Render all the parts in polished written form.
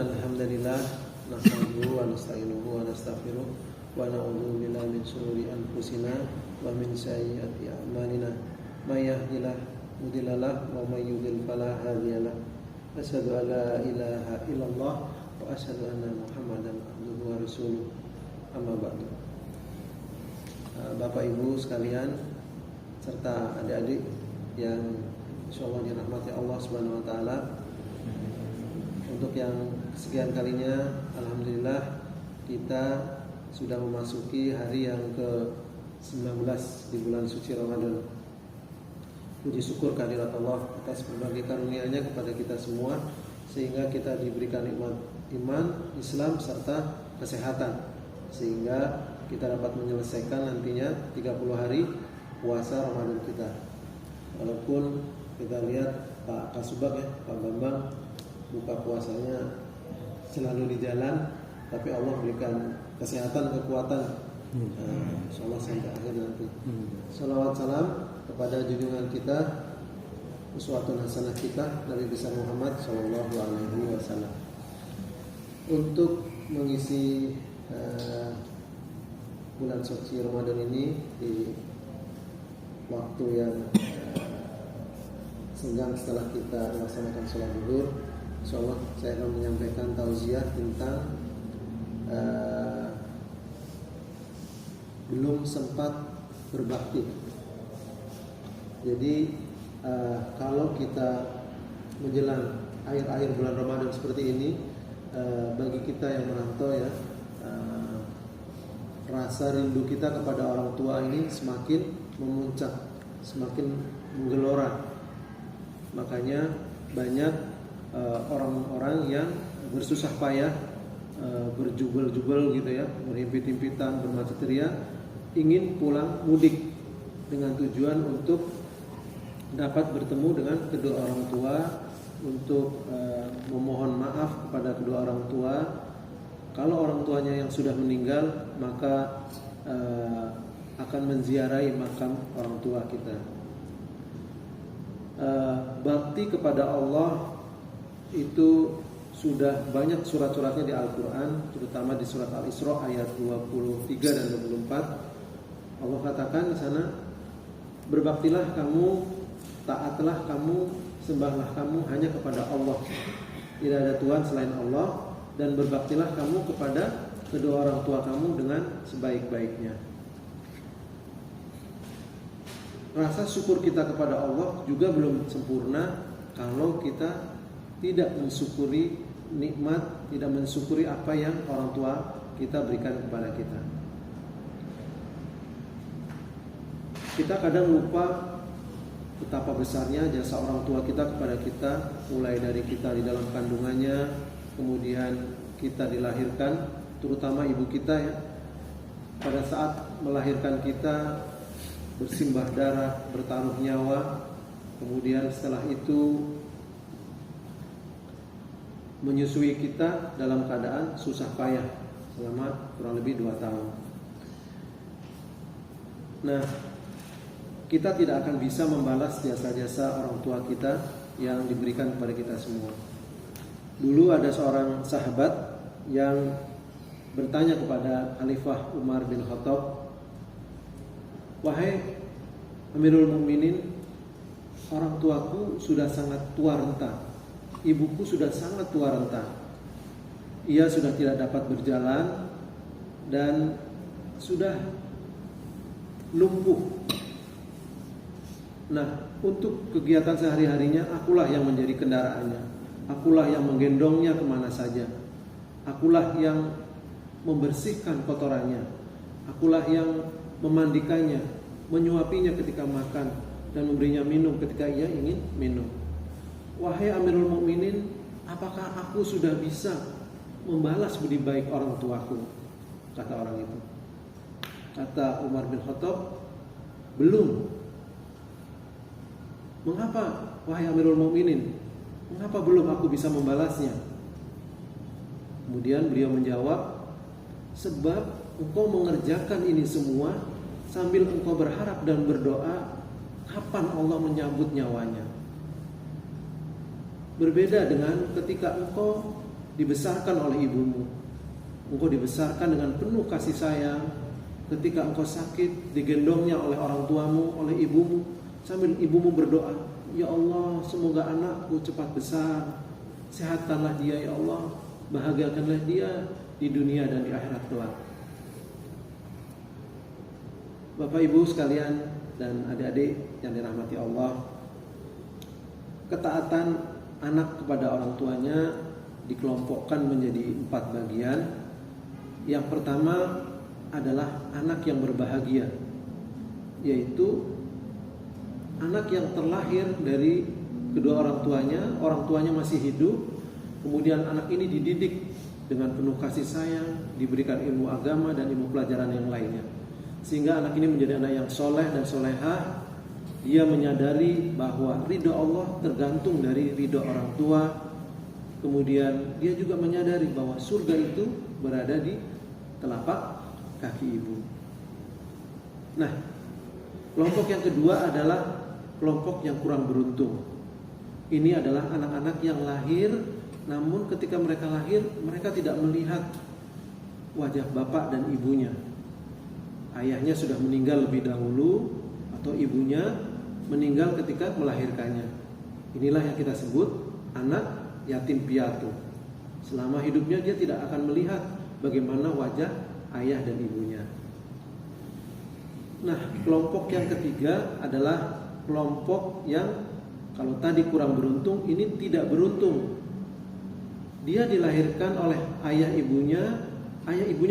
Innal hamdalillah nahmaduhu wa nasta'inuhu wa nastaghfiruh wa na'udzu billahi min shururi anfusina wa min sayyiati a'malina. May yahdihillahu mudhillalah wa may yudhlil fala hadiyalah. Asyhadu an la ilaha illallah wa asyhadu anna Muhammadan abduhu wa rasuluh. Amma ba'du. Bapak Ibu sekalian serta adik-adik yang insyaallah dirahmati Allah Subhanahu wa taala. Untuk yang kesekian kalinya, alhamdulillah kita sudah memasuki hari yang ke-19 di bulan suci Ramadan. Puji syukur kehadirat Allah atas berbagai karunia-Nya kepada kita semua, sehingga kita diberikan nikmat iman, Islam serta kesehatan, sehingga kita dapat menyelesaikan nantinya 30 hari puasa Ramadan kita. Walaupun kita lihat Pak Kasubag ya, Pak Bambang buka puasanya selalu di jalan, tapi Allah berikan kesehatan, kekuatan, insyaallah sampai akhir nanti. Salawat salam kepada junjungan kita, uswatun hasanah kita, Nabi besar Muhammad sallallahu alaihi wasallam. Untuk mengisi bulan suci Ramadan ini di waktu yang senggang setelah kita melaksanakan sholat zuhur, insyaallah saya akan menyampaikan tausiah tentang belum sempat berbakti. Jadi kalau kita menjelang akhir-akhir bulan Ramadan seperti ini, bagi kita yang merantau ya, rasa rindu kita kepada orang tua ini semakin memuncak, semakin menggelora. Makanya banyak orang-orang yang bersusah payah, berjubel-jubel gitu ya, berhimpit-himpitan, bermata ceria, ingin pulang mudik dengan tujuan untuk dapat bertemu dengan kedua orang tua, untuk memohon maaf kepada kedua orang tua. Kalau orang tuanya yang sudah meninggal, maka akan menziarahi makam orang tua kita. Bakti kepada Allah itu sudah banyak surat-suratnya di Al-Quran, terutama di surat Al-Isra ayat 23 dan 24. Allah katakan di sana, berbaktilah kamu, taatlah kamu, sembahlah kamu hanya kepada Allah, tidak ada Tuhan selain Allah, dan berbaktilah kamu kepada kedua orang tua kamu dengan sebaik-baiknya. Rasa syukur kita kepada Allah juga belum sempurna kalau kita tidak mensyukuri nikmat, tidak mensyukuri apa yang orang tua kita berikan kepada kita. Kita kadang lupa betapa besarnya jasa orang tua kita kepada kita, mulai dari kita di dalam kandungannya, kemudian kita dilahirkan, terutama ibu kita ya. Pada saat melahirkan kita bersimbah darah, bertaruh nyawa, kemudian setelah itu menyusui kita dalam keadaan susah payah selama kurang lebih 2 tahun. Nah, kita tidak akan bisa membalas jasa-jasa orang tua kita yang diberikan kepada kita semua. Dulu ada seorang sahabat yang bertanya kepada Khalifah Umar bin Khattab, "Wahai Amirul Mukminin, orang tuaku sudah sangat tua renta. Ibuku sudah sangat tua renta. Ia sudah tidak dapat berjalan dan sudah lumpuh. Nah, untuk kegiatan sehari-harinya akulah yang menjadi kendaraannya. Akulah yang menggendongnya kemana saja. Akulah yang membersihkan kotorannya. Akulah yang memandikannya, menyuapinya ketika makan, dan memberinya minum ketika ia ingin minum. Wahai Amirul Mukminin, apakah aku sudah bisa membalas budi baik orang tuaku?" Kata orang itu. Kata Umar bin Khattab, "Belum." "Mengapa, wahai Amirul Mukminin? Mengapa belum aku bisa membalasnya?" Kemudian beliau menjawab, "Sebab engkau mengerjakan ini semua sambil engkau berharap dan berdoa kapan Allah menyambut nyawanya. Berbeda dengan ketika engkau dibesarkan oleh ibumu. Engkau dibesarkan dengan penuh kasih sayang. Ketika engkau sakit, digendongnya oleh orang tuamu, oleh ibumu, sambil ibumu berdoa, ya Allah, semoga anakku cepat besar, sehatkanlah dia ya Allah, bahagiakanlah dia di dunia dan di akhirat kelak. Bapak Ibu sekalian dan adik-adik yang dirahmati Allah, ketaatan anak kepada orang tuanya dikelompokkan menjadi 4 bagian. Yang pertama adalah anak yang berbahagia, yaitu anak yang terlahir dari kedua orang tuanya masih hidup, kemudian anak ini dididik dengan penuh kasih sayang, diberikan ilmu agama dan ilmu pelajaran yang lainnya, sehingga anak ini menjadi anak yang soleh dan solehah. Dia menyadari bahwa ridho Allah tergantung dari ridho orang tua. Kemudian dia juga menyadari bahwa surga itu berada di telapak kaki ibu. Nah, kelompok yang kedua adalah kelompok yang kurang beruntung. Ini adalah anak-anak yang lahir, namun ketika mereka lahir, mereka tidak melihat wajah bapak dan ibunya. Ayahnya sudah meninggal lebih dahulu, atau ibunya meninggal ketika melahirkannya. Inilah yang kita sebut anak yatim piatu. Selama hidupnya dia tidak akan melihat bagaimana wajah ayah dan ibunya. Nah, kelompok yang ketiga adalah kelompok yang kalau tadi kurang beruntung, ini tidak beruntung. Dia dilahirkan oleh ayah ibunya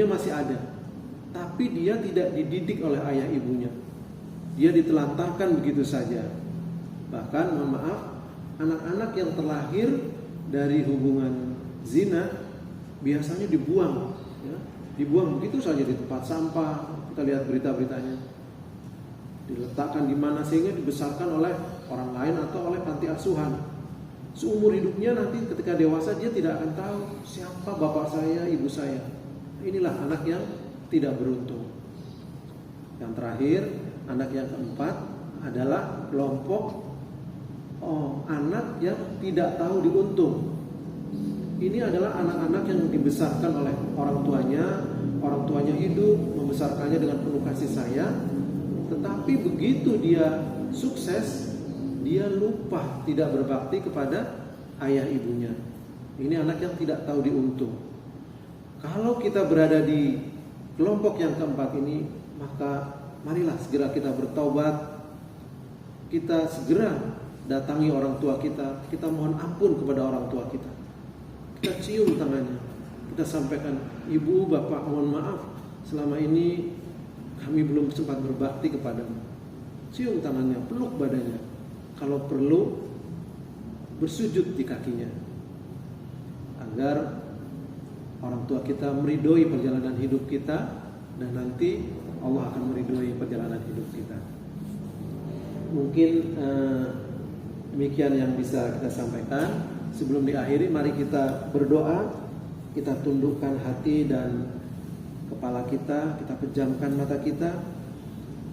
masih ada, tapi dia tidak dididik oleh ayah ibunya. Dia ditelantarkan begitu saja. Bahkan, mohon maaf, anak-anak yang terlahir dari hubungan zina biasanya dibuang, ya. Dibuang begitu saja di tempat sampah. Kita lihat berita-beritanya. Diletakkan di mana sehingga dibesarkan oleh orang lain atau oleh panti asuhan. Seumur hidupnya nanti ketika dewasa dia tidak akan tahu siapa bapak saya, ibu saya. Inilah anak yang tidak beruntung. Yang terakhir, anak yang keempat adalah kelompok anak yang tidak tahu diuntung. Ini adalah anak-anak yang dibesarkan oleh orang tuanya hidup, membesarkannya dengan penuh kasih sayang. Tetapi begitu dia sukses, dia lupa tidak berbakti kepada ayah ibunya. Ini anak yang tidak tahu diuntung. Kalau kita berada di kelompok yang keempat ini, maka marilah segera kita bertaubat. Kita segera datangi orang tua kita. Kita mohon ampun kepada orang tua kita. Kita cium tangannya. Kita sampaikan, ibu, bapak, mohon maaf, selama ini kami belum sempat berbakti kepadamu. Cium tangannya, peluk badannya. Kalau perlu, bersujud di kakinya, agar orang tua kita meridhoi perjalanan hidup kita, dan nanti Allah akan meridhoi perjalanan hidup kita. Mungkin demikian yang bisa kita sampaikan. Sebelum diakhiri, mari kita berdoa. Kita tundukkan hati dan kepala kita, kita pejamkan mata kita.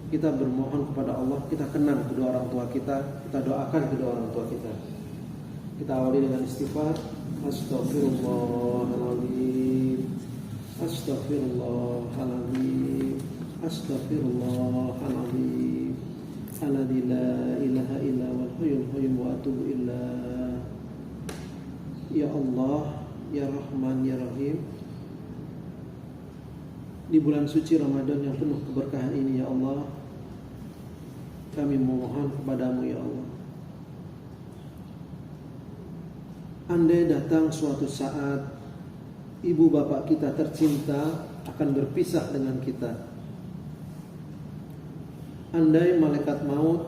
Kita bermohon kepada Allah, kita kenal kedua orang tua kita doakan kedua orang tua kita. Kita awali dengan istighfar. Astaghfirullahaladzim, Astaghfirullahaladzim, Astaghfirullahaladzim, alladzi la ilaha illa wal hayyul qayyum wa atubu illah. Ya Allah, Ya Rahman, Ya Rahim, di bulan suci Ramadan yang penuh keberkahan ini, Ya Allah, kami memohon kepadamu, Ya Allah. Andai datang suatu saat ibu bapak kita tercinta akan berpisah dengan kita, andai malaikat maut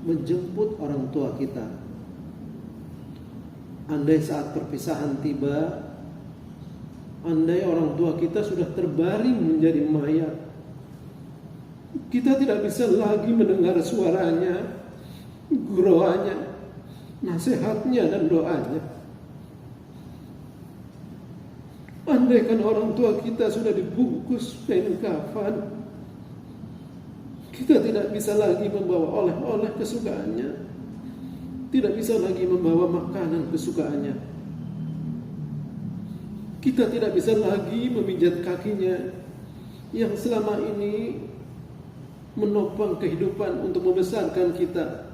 menjemput orang tua kita, andai saat perpisahan tiba, andai orang tua kita sudah terbaring menjadi mayat, kita tidak bisa lagi mendengar suaranya, guruannya, nasihatnya dan doanya. Andaikan orang tua kita sudah dibungkus kain kafan, kita tidak bisa lagi membawa oleh-oleh kesukaannya, tidak bisa lagi membawa makanan kesukaannya. Kita tidak bisa lagi memijat kakinya yang selama ini menopang kehidupan untuk membesarkan kita.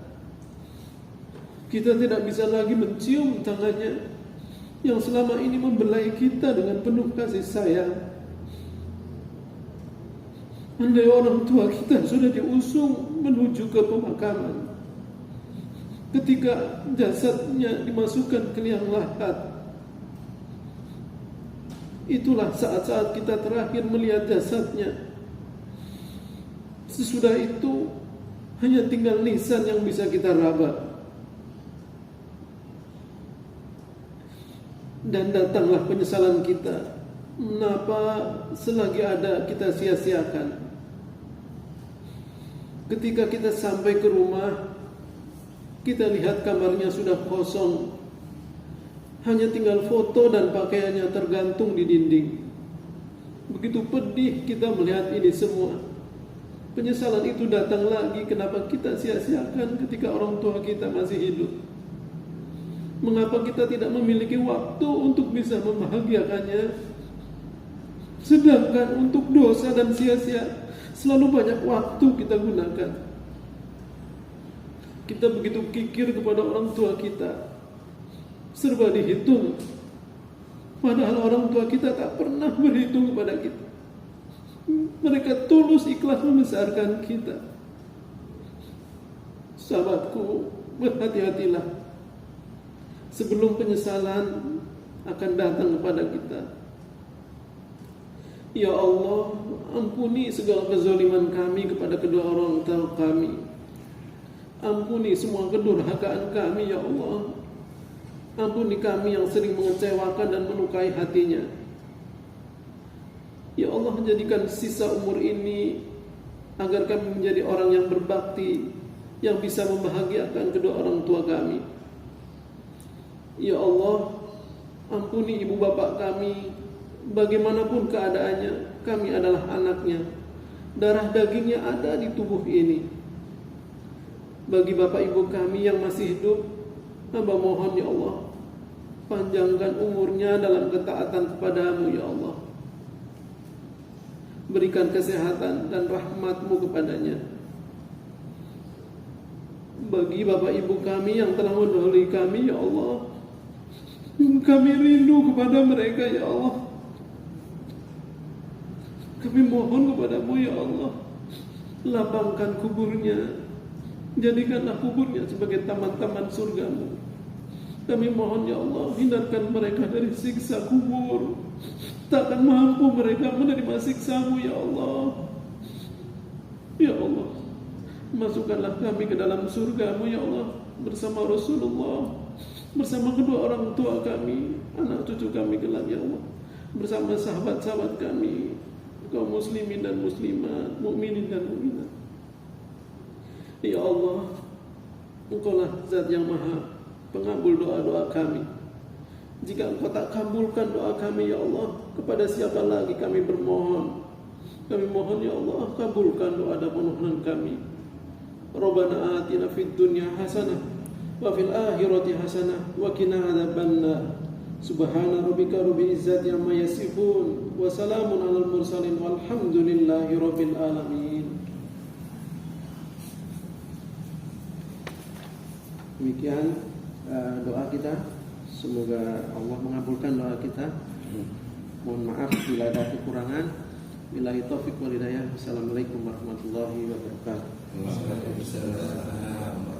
Kita tidak bisa lagi mencium tangannya yang selama ini membelai kita dengan penuh kasih sayang. Andai orang tua kita sudah diusung menuju ke pemakaman, ketika jasadnya dimasukkan ke liang lahat, itulah saat-saat kita terakhir melihat jasadnya. Sesudah itu hanya tinggal lisan yang bisa kita raba. Dan datanglah penyesalan kita. Mengapa selagi ada kita sia-siakan? Ketika kita sampai ke rumah, kita lihat kamarnya sudah kosong. Hanya tinggal foto dan pakaiannya tergantung di dinding. Begitu pedih kita melihat ini semua. Penyesalan itu datang lagi, kenapa kita sia-siakan ketika orang tua kita masih hidup. Mengapa kita tidak memiliki waktu untuk bisa membahagiakannya? Sedangkan untuk dosa dan sia-sia selalu banyak waktu kita gunakan. Kita begitu kikir kepada orang tua kita, serba dihitung. Padahal orang tua kita tak pernah berhitung kepada kita. Mereka tulus ikhlas membesarkan kita. Sahabatku, berhati-hatilah sebelum penyesalan akan datang kepada kita. Ya Allah, ampuni segala kezaliman kami kepada kedua orang tua kami. Ampuni semua kedurhakaan kami, ya Allah. Ampuni kami yang sering mengecewakan dan melukai hatinya. Ya Allah, jadikan sisa umur ini agar kami menjadi orang yang berbakti, yang bisa membahagiakan kedua orang tua kami. Ya Allah, ampuni ibu bapak kami. Bagaimanapun keadaannya, kami adalah anaknya. Darah dagingnya ada di tubuh ini. Bagi bapak ibu kami yang masih hidup, hamba mohon ya Allah, panjangkan umurnya dalam ketaatan kepadamu ya Allah. Berikan kesehatan dan rahmatmu kepadanya. Bagi bapak ibu kami yang telah mendahului kami ya Allah, kami rindu kepada mereka ya Allah. Kami mohon kepadamu ya Allah, lapangkan kuburnya, jadikanlah kuburnya sebagai taman-taman surgamu. Kami mohon ya Allah, hindarkan mereka dari siksa kubur. Takkan mampu mereka menerima siksamu ya Allah. Ya Allah, masukkanlah kami ke dalam surgamu ya Allah, bersama Rasulullah, bersama kedua orang tua kami, anak cucu kami kelak ya Allah, bersama sahabat-sahabat kami, kaum muslimin dan muslimat, mukminin dan mukminat. Ya Allah, Engkaulah zat yang maha pengabul doa-doa kami. Jika Engkau tak kabulkan doa kami ya Allah, kepada siapa lagi kami bermohon? Kami mohon ya Allah, kabulkan doa dan permohonan kami. Rabbana atina fid dunya hasanah wa fil akhirati hasanah wa qina adzabannar. Subhana rabbika rabbil izzati amma yasifun wa salamun alal mursalin walhamdulillahi rabbil alamin. Demikian doa kita. Semoga Allah mengabulkan doa kita. Mohon maaf bila ada kekurangan. Billahi taufiq wal hidayah. Wassalamualaikum warahmatullahi wabarakatuh. Waalaikumsalam.